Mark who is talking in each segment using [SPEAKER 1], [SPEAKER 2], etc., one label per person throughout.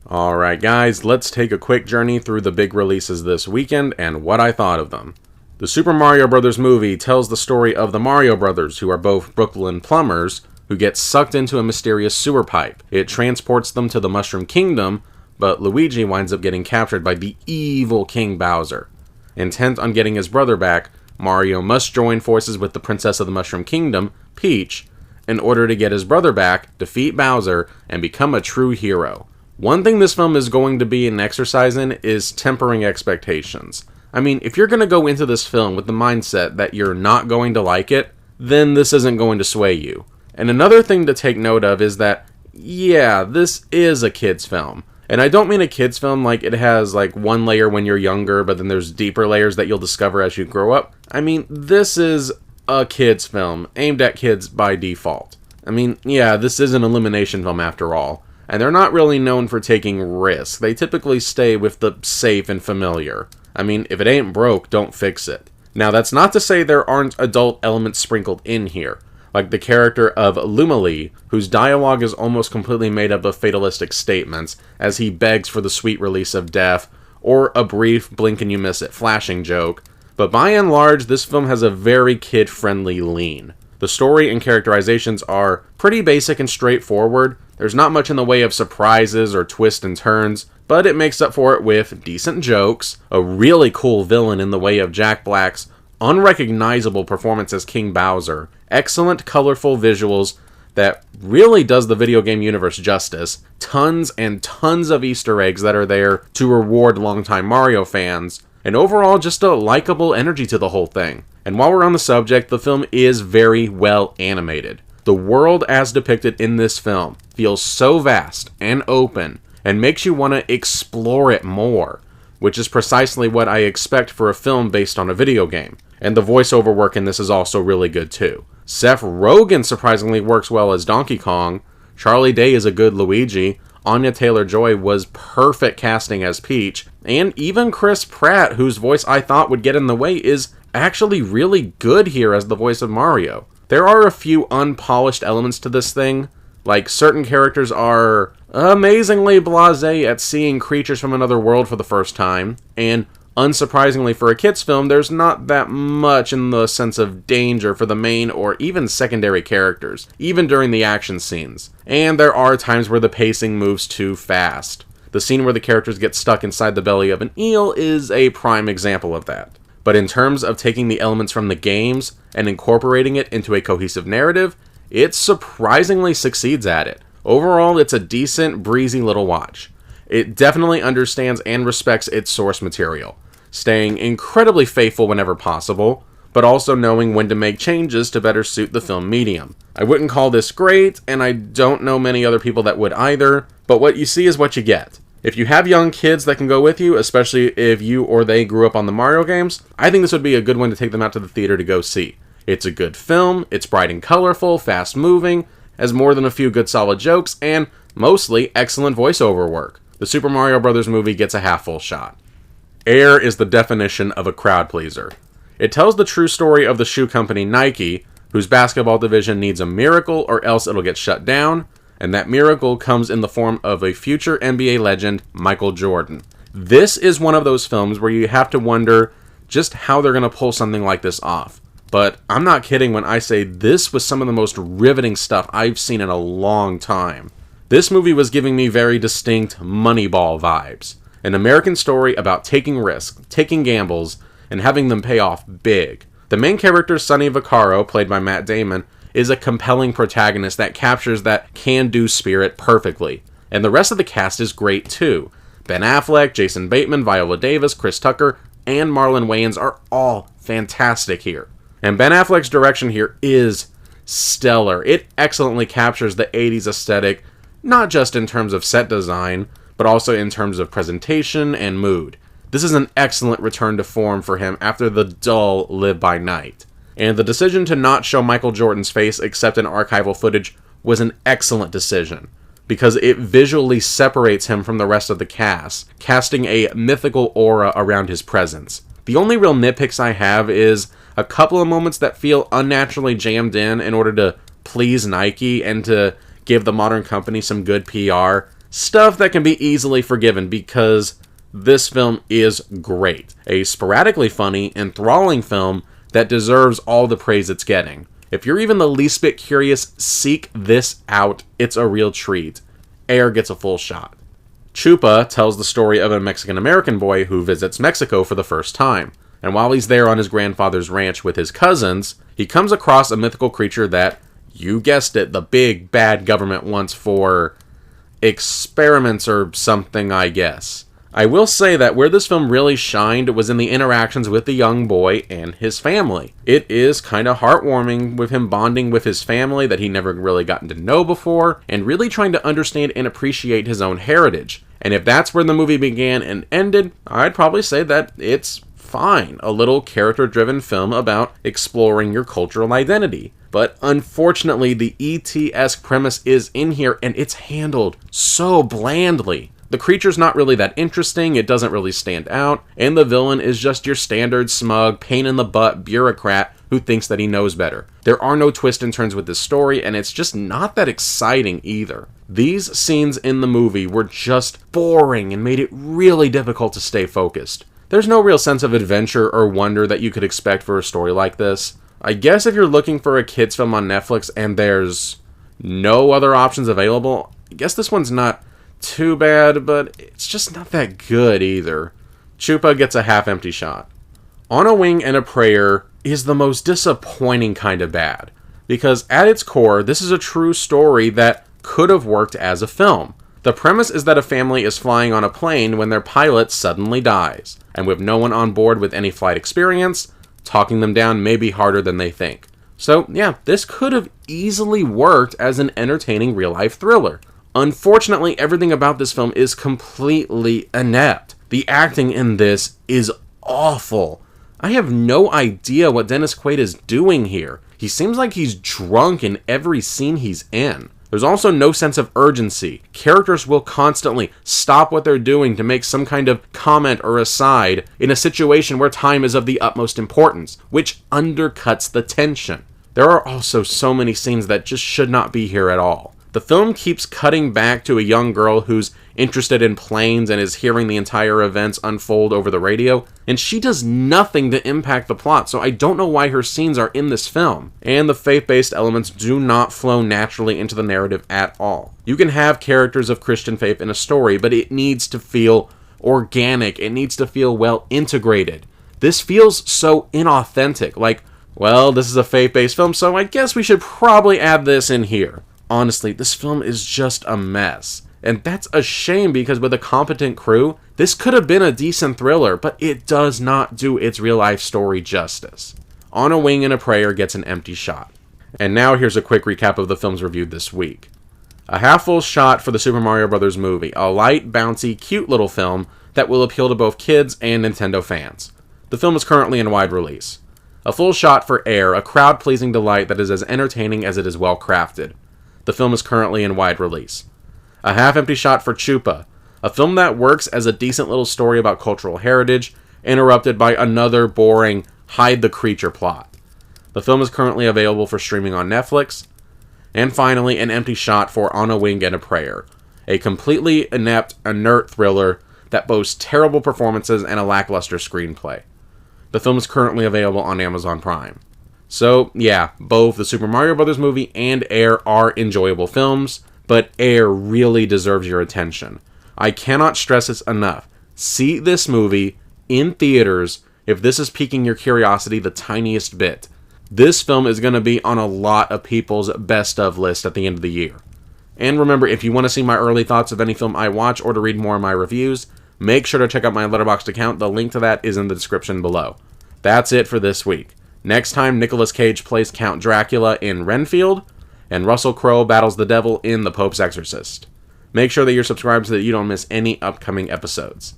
[SPEAKER 1] Alright guys, let's take a quick journey through the big releases this weekend and what I thought of them. The Super Mario Bros. Movie tells the story of the Mario Brothers, who are both Brooklyn plumbers, who get sucked into a mysterious sewer pipe. It transports them to the Mushroom Kingdom, but Luigi winds up getting captured by the evil King Bowser. Intent on getting his brother back, Mario must join forces with the Princess of the Mushroom Kingdom, Peach, in order to get his brother back, defeat Bowser, and become a true hero. One thing this film is going to be an exercise in is tempering expectations. I mean, if you're going to go into this film with the mindset that you're not going to like it, then this isn't going to sway you. And another thing to take note of is that, yeah, this is a kid's film. And I don't mean a kid's film like it has like one layer when you're younger, but then there's deeper layers that you'll discover as you grow up. I mean, this is a kid's film, aimed at kids by default. I mean, yeah, this is an elimination film after all. And they're not really known for taking risks. They typically stay with the safe and familiar. I mean, if it ain't broke, don't fix it. Now, that's not to say there aren't adult elements sprinkled in here, like the character of Lumily, whose dialogue is almost completely made up of fatalistic statements, as he begs for the sweet release of death, or a brief blink-and-you-miss-it flashing joke. But by and large, this film has a very kid-friendly lean. The story and characterizations are pretty basic and straightforward. There's not much in the way of surprises or twists and turns, but it makes up for it with decent jokes, a really cool villain in the way of Jack Black's unrecognizable performance as King Bowser, excellent colorful visuals that really does the video game universe justice, tons and tons of Easter eggs that are there to reward longtime Mario fans, and overall just a likable energy to the whole thing. And while we're on the subject, the film is very well animated. The world as depicted in this film feels so vast and open and makes you want to explore it more, which is precisely what I expect for a film based on a video game. And the voiceover work in this is also really good too. Seth Rogen surprisingly works well as Donkey Kong, Charlie Day is a good Luigi, Anya Taylor-Joy was perfect casting as Peach, and even Chris Pratt, whose voice I thought would get in the way, is actually really good here as the voice of Mario. There are a few unpolished elements to this thing, like certain characters are amazingly blasé at seeing creatures from another world for the first time, and unsurprisingly for a kid's film, there's not that much in the sense of danger for the main or even secondary characters, even during the action scenes. And there are times where the pacing moves too fast. The scene where the characters get stuck inside the belly of an eel is a prime example of that. But in terms of taking the elements from the games and incorporating it into a cohesive narrative, it surprisingly succeeds at it. Overall, it's a decent, breezy little watch. It definitely understands and respects its source material, staying incredibly faithful whenever possible, but also knowing when to make changes to better suit the film medium. I wouldn't call this great, and I don't know many other people that would either, but what you see is what you get. If you have young kids that can go with you, especially if you or they grew up on the Mario games, I think this would be a good one to take them out to the theater to go see. It's a good film, it's bright and colorful, fast moving, has more than a few good solid jokes, and mostly excellent voiceover work. The Super Mario Bros. Movie gets a half-full shot. Air is the definition of a crowd pleaser. It tells the true story of the shoe company Nike, whose basketball division needs a miracle or else it'll get shut down, and that miracle comes in the form of a future NBA legend, Michael Jordan. This is one of those films where you have to wonder just how they're going to pull something like this off. But I'm not kidding when I say this was some of the most riveting stuff I've seen in a long time. This movie was giving me very distinct Moneyball vibes. An American story about taking risks, taking gambles, and having them pay off big. The main character, Sonny Vaccaro, played by Matt Damon, is a compelling protagonist that captures that can-do spirit perfectly. And the rest of the cast is great too. Ben Affleck, Jason Bateman, Viola Davis, Chris Tucker, and Marlon Wayans are all fantastic here. And Ben Affleck's direction here is stellar. It excellently captures the 80s aesthetic, not just in terms of set design, but also in terms of presentation and mood. This is an excellent return to form for him after the dull Live by Night. And the decision to not show Michael Jordan's face except in archival footage was an excellent decision, because it visually separates him from the rest of the cast, casting a mythical aura around his presence. The only real nitpicks I have is a couple of moments that feel unnaturally jammed in order to please Nike and to give the modern company some good PR. stuff that can be easily forgiven because this film is great. A sporadically funny, enthralling film that deserves all the praise it's getting. If you're even the least bit curious, seek this out. It's a real treat. Air gets a full shot. Chupa tells the story of a Mexican-American boy who visits Mexico for the first time. And while he's there on his grandfather's ranch with his cousins, he comes across a mythical creature that, you guessed it, the big bad government wants for experiments or something, I guess. I will say that where this film really shined was in the interactions with the young boy and his family. It is kind of heartwarming with him bonding with his family that he never really gotten to know before, and really trying to understand and appreciate his own heritage. And if that's where the movie began and ended, I'd probably say that it's fine. A little character-driven film about exploring your cultural identity. But unfortunately, the E.T.-esque premise is in here, and it's handled so blandly. The creature's not really that interesting, it doesn't really stand out, and the villain is just your standard smug, pain-in-the-butt bureaucrat who thinks that he knows better. There are no twists and turns with this story, and it's just not that exciting either. These scenes in the movie were just boring and made it really difficult to stay focused. There's no real sense of adventure or wonder that you could expect for a story like this. I guess if you're looking for a kids film on Netflix and there's no other options available, I guess this one's not too bad, but it's just not that good either. Chupa gets a half-empty shot. On a Wing and a Prayer is the most disappointing kind of bad, because at its core, this is a true story that could have worked as a film. The premise is that a family is flying on a plane when their pilot suddenly dies, and with no one on board with any flight experience, talking them down may be harder than they think. So yeah, this could have easily worked as an entertaining real-life thriller. Unfortunately, everything about this film is completely inept. The acting in this is awful. I have no idea what Dennis Quaid is doing here. He seems like he's drunk in every scene he's in. There's also no sense of urgency. Characters will constantly stop what they're doing to make some kind of comment or aside in a situation where time is of the utmost importance, which undercuts the tension. There are also so many scenes that just should not be here at all. The film keeps cutting back to a young girl who's interested in planes and is hearing the entire events unfold over the radio, and she does nothing to impact the plot, so I don't know why her scenes are in this film. And the faith-based elements do not flow naturally into the narrative at all. You can have characters of Christian faith in a story, but it needs to feel organic, it needs to feel well integrated. This feels so inauthentic, like, well, this is a faith-based film, so I guess we should probably add this in here. Honestly, this film is just a mess. And that's a shame because with a competent crew, this could have been a decent thriller, but it does not do its real-life story justice. On a Wing and a Prayer gets an empty shot. And now here's a quick recap of the films reviewed this week. A half-full shot for the Super Mario Bros. Movie, a light, bouncy, cute little film that will appeal to both kids and Nintendo fans. The film is currently in wide release. A full shot for Air, a crowd-pleasing delight that is as entertaining as it is well-crafted. The film is currently in wide release. A half-empty shot for Chupa, a film that works as a decent little story about cultural heritage, interrupted by another boring hide the creature plot. The film is currently available for streaming on Netflix. And finally, an empty shot for On a Wing and a Prayer, a completely inept, inert thriller that boasts terrible performances and a lackluster screenplay. The film is currently available on Amazon Prime. So, yeah, both the Super Mario Bros. Movie and Air are enjoyable films, but Air really deserves your attention. I cannot stress this enough. See this movie in theaters if this is piquing your curiosity the tiniest bit. This film is going to be on a lot of people's best of list at the end of the year. And remember, if you want to see my early thoughts of any film I watch or to read more of my reviews, make sure to check out my Letterboxd account. The link to that is in the description below. That's it for this week. Next time, Nicolas Cage plays Count Dracula in Renfield, and Russell Crowe battles the devil in The Pope's Exorcist. Make sure that you're subscribed so that you don't miss any upcoming episodes.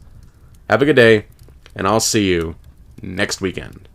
[SPEAKER 1] Have a good day, and I'll see you next weekend.